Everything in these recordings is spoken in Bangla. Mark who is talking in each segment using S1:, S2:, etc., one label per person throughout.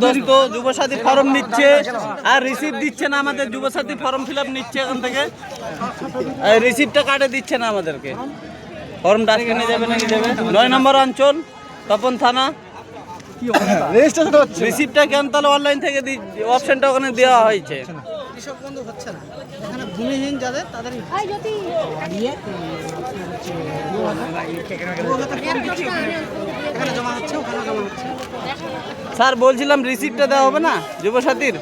S1: দোস্ত যুবসাথী ফর্ম নিচ্ছে আর রিসিভ দিচ্ছে না আমাদের। যুবসাথী ফর্ম ফিল আপ নিচ্ছে এখান থেকে, রিসিভটা কাটে দিচ্ছে না আমাদেরকে। ফর্ম ডাস্টে নিয়ে যাবে নাকি যাবে 9 নম্বর অঞ্চল তপন থানা। রিসিভটা কেন তাহলে অনলাইন থেকে অপশনটা ওখানে দেওয়া হয়েছে।
S2: কৃষক বন্ধু হচ্ছে না, এখানে ভূমিহীন যাদের তাদের এখানে জমা হচ্ছে, ওখানে জমা হচ্ছে।
S1: স্যার বলছিলাম রিসিভটা দেওয়া হবে না যুবসাথীর?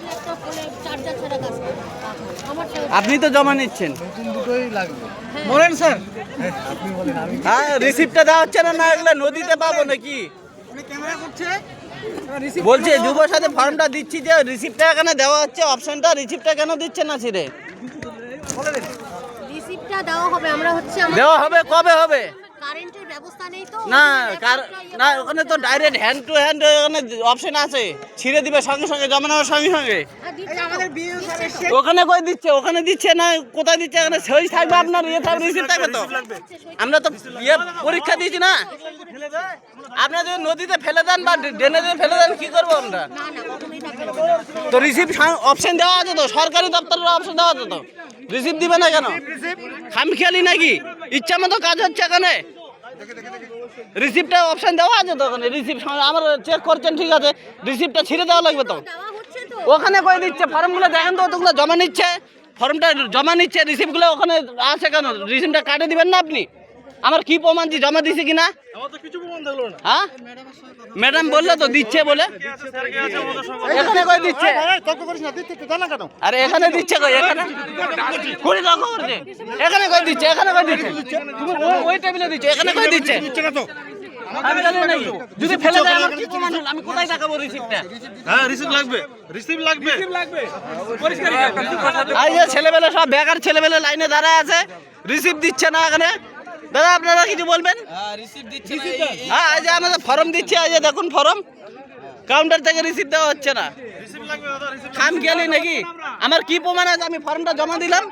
S1: আপনি তো জমা নিচ্ছেন,
S2: বলেন স্যার।
S1: হ্যাঁ রিসিভটা দেওয়া হচ্ছে না, না এগুলো নদীতে পাবো নাকি?
S2: ক্যামেরা করছে,
S1: বলছে যুবসাথী ফর্মটা দিচ্ছি যে রিসিভটা এখানে দেওয়া হচ্ছে অপশনটা, রিসিভটা কেন দিচ্ছে না ছিরে?
S3: রিসিপ্টটা দেওয়া হবে, আমরা হচ্ছে
S1: দেওয়া হবে, কবে হবে?
S3: কারেন্টের ব্যবস্থা নেই তো।
S1: না না ওখানে তো ডাইরেক্ট হ্যান্ড টু হ্যান্ড ওখানে অপশন আছে, ছিঁড়ে দিবে সঙ্গে সঙ্গে, জমা নেওয়ার সঙ্গে সঙ্গে।
S2: আমাদের বিএও স্যার এসে
S1: ওখানে কই দিচ্ছে? ওখানে দিচ্ছে না, কোথায় দিচ্ছে? এখানে সই থাকবে আপনার, ইয়ে থাকবে, রিসিভ থাকবে তো। আমরা তো ইয়ে পরীক্ষা দিয়েছি না। আপনারা যদি নদীতে ফেলে দেন বা ড্রেনে ফেলে দেন কি করবো আমরা?
S3: না না কখনোই থাকবে না।
S1: তো রিসিভ অপশন দেওয়া আছে তো, সরকারি দপ্তরের অপশন দেওয়া আছে তো, রিসিভ দিবে না কেন? খামখেয়ালি নাকি? ইচ্ছা মতো কাজ হচ্ছে এখানে। রিসিপ্টটা অপশন দেওয়া আছে তো ওখানে, রিসিপ্ট আমার চেক করছেন ঠিক আছে, রিসিপ্টটা ছিঁড়ে দেওয়া লাগবে তো।
S3: দেওয়া হচ্ছে তো।
S1: ওখানে কই দিচ্ছে? ফর্মগুলো দেখেন তো, ওগুলো জমা নিচ্ছে, ফর্মটা জমা নিচ্ছে, রিসিপ্টগুলো ওখানে আছে কেন? রিসিপ্টটা কাটে দিবেন না আপনি? আমার কি প্রমাণ যে জমা দিছে কিনা? হ্যাঁ ম্যাডাম বললে তো দিচ্ছে বলে, এখানে কই দিচ্ছে? আরে এখানে দিচ্ছে কই? এখানে কই তর্ক করছে? এখানে কই দিচ্ছে? এখানে কই দিচ্ছে? ওই টেবিলে দিচ্ছে, এখানে কই দিচ্ছে? আমি জানি না। যদি ফেলে দেয় আমার কি প্রমাণ হলো? আমি কোথায় দেখাবো রিসিপ্টটা?
S4: হ্যাঁ রিসিভ লাগবে, রিসিভ লাগবে।
S1: এই যে ছেলেবেলা সব বেকার ছেলেবেলা লাইনে দাঁড়ায় আছে, রিসিভ দিচ্ছে না এখানে। দাদা আপনারা কিছু বলবেন? হ্যাঁ এই যে আমাদের ফর্ম দিচ্ছে, এই যে দেখুন ফর্ম, কাউন্টার থেকে রিসিভ দেওয়া হচ্ছে না। খাম খেয়ালি নাকি? আমার কি প্রমাণ আছে? আমি ফর্মটা জমা দিলাম।